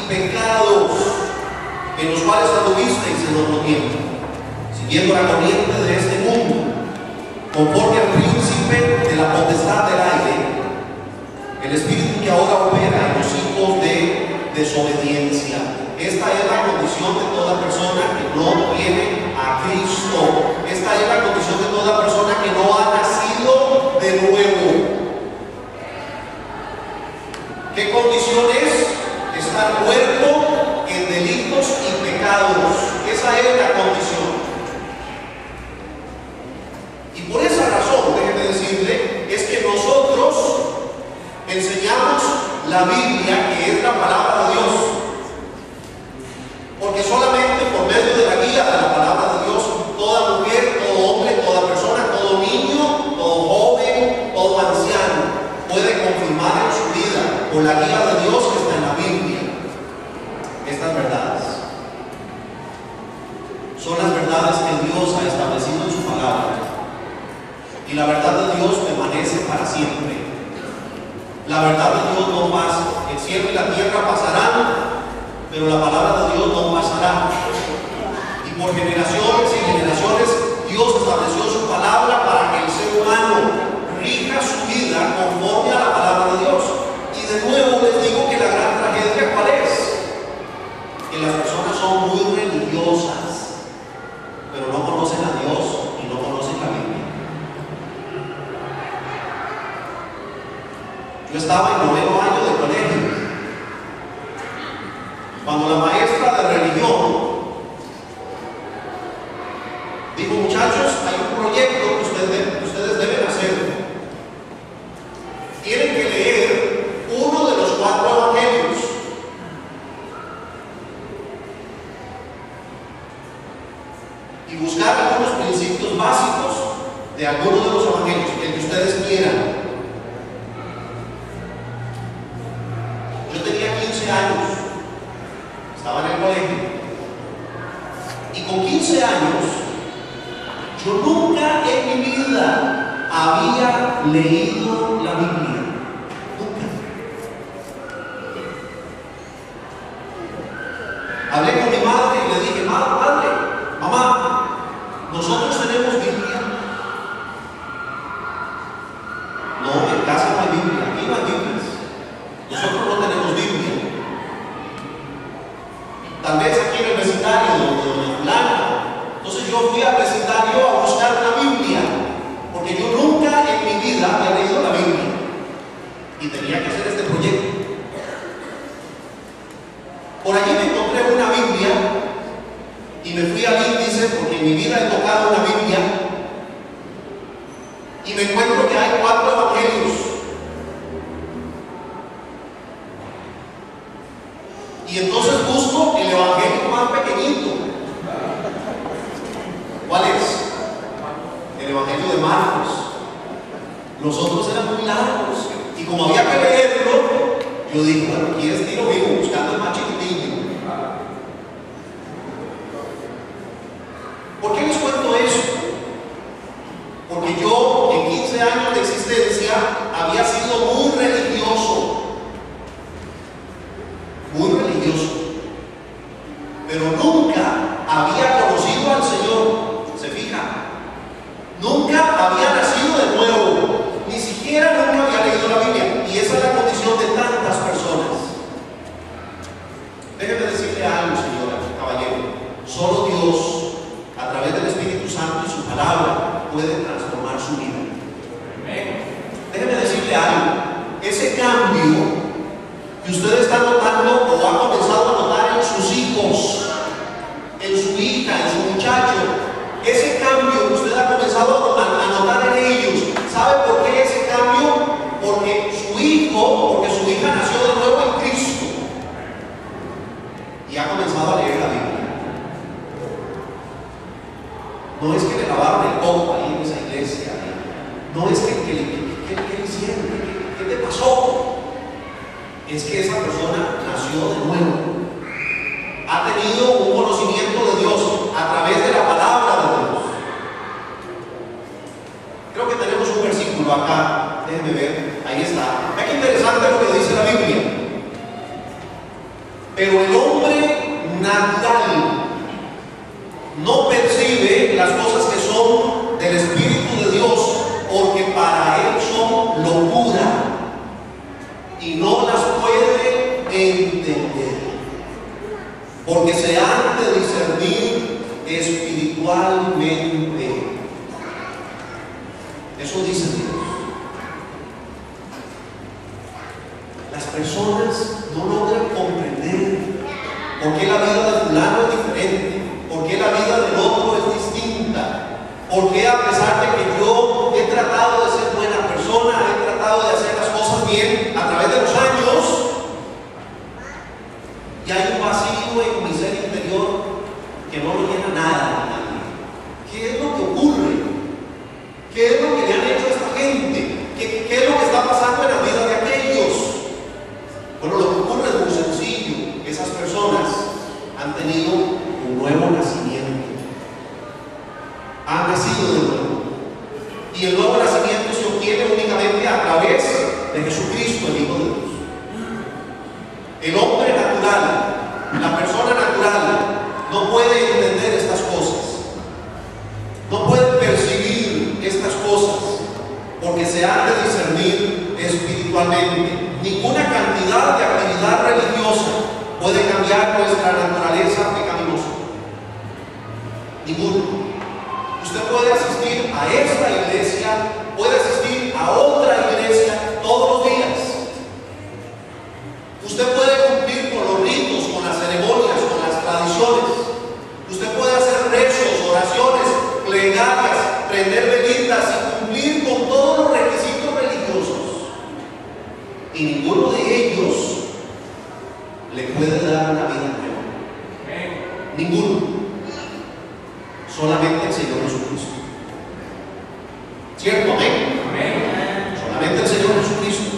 pecados en los cuales anduvisteis en otro tiempo, siguiendo la corriente de este mundo, conforme al príncipe de la potestad del aire, el espíritu que ahora opera en los hijos de desobediencia. Esta es la condición de toda persona que no tiene a Cristo. Esta es la condición de toda persona que no ha nacido de nuevo. ¿Qué condición es? Estar muerto en delitos y pecados. Esa es la condición. Y por esa razón, déjeme decirle, es que nosotros enseñamos la Biblia, que es la palabra de Dios. Porque solamente por medio de la guía de la palabra de Dios, toda mujer, todo hombre, toda persona, todo niño, todo joven, todo anciano puede confirmar en su vida, con la guía de Dios que está en la Biblia, estas verdades. Son las verdades que Dios ha establecido en su palabra. Y la verdad de Dios permanece para siempre. La verdad de Dios no pasa. El cielo y la tierra pasarán, pero la palabra de Dios no pasará. Y por generaciones y generaciones Dios estableció su palabra para que el ser humano rija su vida conforme a la palabra de Dios. Y de nuevo les digo que la gran tragedia, ¿cuál es? Que las personas son muy religiosas, pero no conocen a Dios y no conocen la Biblia. Yo estaba en 9º año de colegio cuando la maestra de religión dijo: muchachos, hay un proyecto que ustedes deben hacer. Tienen que leer uno de los 4 evangelios. Y buscar algunos principios básicos de algunos de los evangelios, el que ustedes quieran. Yo tenía 15 años, estaba en el colegio, y con 15 años yo nunca en mi vida había leído la Biblia. Nunca. Hablé con mi madre y le dije: madre, mamá, ¿nosotros tenemos Biblia? No, en casa no hay Biblia, aquí no hay Biblias. Nosotros no tenemos Biblia. Tal vez aquí en el vecindario de doña fulana. Entonces yo fui al vecindario a buscar una Biblia, porque yo nunca en mi vida había leído la Biblia y tenía que hacer este proyecto. Por allí me encontré una Biblia y me fui al índice, porque en mi vida he tocado una Biblia, y me encuentro que hay 4 evangelios. Y entonces busco el evangelio más pequeñito. ¿Cuál es? El evangelio de Marcos. Los otros eran muy largos, y como había que leerlo, yo dije: bueno, aquí es tiro vivo, buscando el más chiquitillo. ¿Por qué les cuento eso? Porque yo en 15 años de existencia había sido muy religioso, pero nunca había conocido al Señor. ¿Se fijan? Nunca había nacido de nuevo, ni siquiera nunca había leído la Biblia. Y esa es la condición de tantas personas. Déjenme decirle algo, señora, caballero. Solo Dios, a través del Espíritu Santo y su palabra, puede transformar su vida. Déjenme decirle algo. Ese cambio que usted está notando o ha comenzado a notar en sus hijos, en su hija, en su muchacho, ese cambio que usted ha comenzado a notar en ellos, ¿sabe por qué ese cambio? Porque su hijo, porque su hija nació de nuevo en Cristo y ha comenzado a leer la Biblia. No es que le lavaron el coco ahí en esa iglesia, no es que le hicieron, ¿qué te pasó? Es que esa persona nació de nuevo, ha tenido un conocimiento de Dios a través de la palabra de Dios. Creo que tenemos un versículo acá, déjenme ver, ahí está. Ve qué interesante lo que dice la Biblia. Pero el hombre natural no percibe las cosas que son del Espíritu de Dios, porque para él son locura y no las puede entender, porque se han de discernir espiritualmente. Eso dice Dios. Las personas no logran comprender por qué la vida de fulano es diferente, por qué la vida del otro es distinta, por qué, a pesar de que yo he tratado de ser buena persona, he tratado de hacer las cosas bien a través de los años, y hay un vacío en mi ser interior que no lo llena nada. ¿Qué es lo que ocurre? ¿Qué es lo que le han hecho a esta gente? ¿Qué es lo que está pasando en la vida de aquellos? Bueno, lo que ocurre es muy sencillo. Esas personas han tenido un nuevo nacimiento. Han nacido de nuevo. Y el nuevo nacimiento se obtiene únicamente a través de Jesucristo, el Hijo de Dios. El hombre natural, la persona natural, no puede entender estas cosas. No puede percibir estas cosas, porque se han de discernir espiritualmente. Ninguna cantidad de actividad religiosa puede cambiar nuestra naturaleza pecaminosa. Ninguno. Usted puede asistir a esta iglesia, puede asistir a otra iglesia todos los días. Usted puede cumplir con los ritos, con las ceremonias, con las tradiciones. Usted puede hacer rezos, oraciones, plegarias, prender velitas y cumplir con todos los requisitos religiosos. Y ninguno de ellos le puede dar una vida nueva. Ninguno. Solamente el Señor Jesucristo. ¿Cierto? Amén. Amén. Solamente el Señor Jesucristo.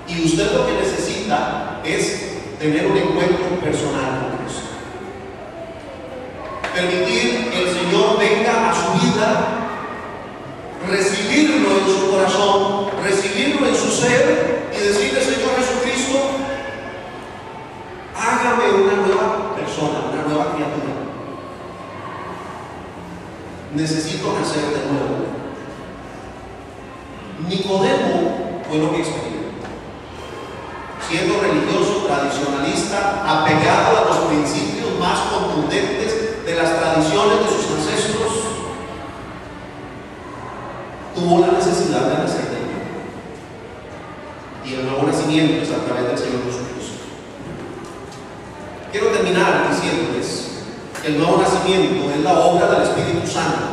Y usted lo que necesita es tener un encuentro personal con Cristo. Permitir que el Señor venga a su vida, recibirlo en su corazón, recibirlo en su ser y decirle: Señor Jesucristo, hágame una nueva persona, una nueva criatura. Necesito nacer de nuevo. Nicodemo fue lo que experimentó. Siendo religioso, tradicionalista, apegado a los principios más contundentes de las tradiciones de sus ancestros, tuvo la necesidad de nacer de nuevo. Y el nuevo nacimiento es a través del Señor Jesucristo. Quiero terminar diciéndoles que el nuevo nacimiento es la obra del Espíritu Santo.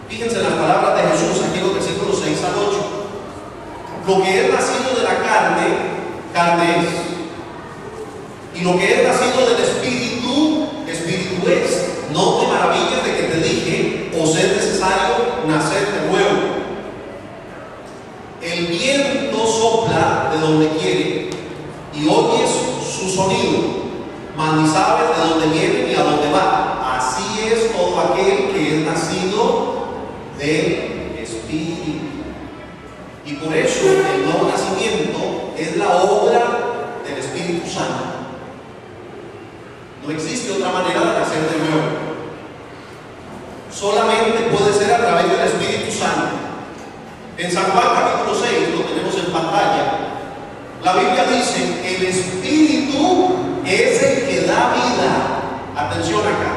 Fíjense en las palabras de Jesús aquí en los versículos 6 al 8. Lo que es nacido de la carne, carne es. Y lo que es nacido del Espíritu, Espíritu es. No te maravilles de que te dije: os es necesario nacer de nuevo. El viento sopla de donde quiere y oyes su sonido, mas ni sabes de dónde viene ni a dónde va. Así es todo aquel que es nacido del Espíritu. Y por eso el nuevo nacimiento es la obra del Espíritu Santo. No existe otra manera de nacer de nuevo. Solamente puede ser a través del Espíritu Santo. En San Juan capítulo 6, lo tenemos en pantalla, la Biblia dice: el Espíritu es el que da vida. Atención acá.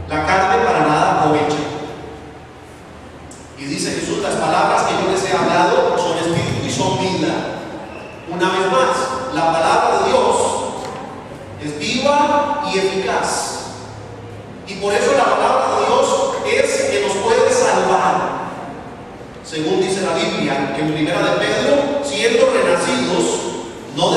La carne para nada aprovecha. Y dice Jesús: las palabras que yo les he hablado son espíritu y son vida. Una vez más, la palabra de Dios es viva y eficaz. Y por eso la palabra de Dios es que nos puede salvar. Según dice la Biblia en 1 de Pedro, siendo renacidos, no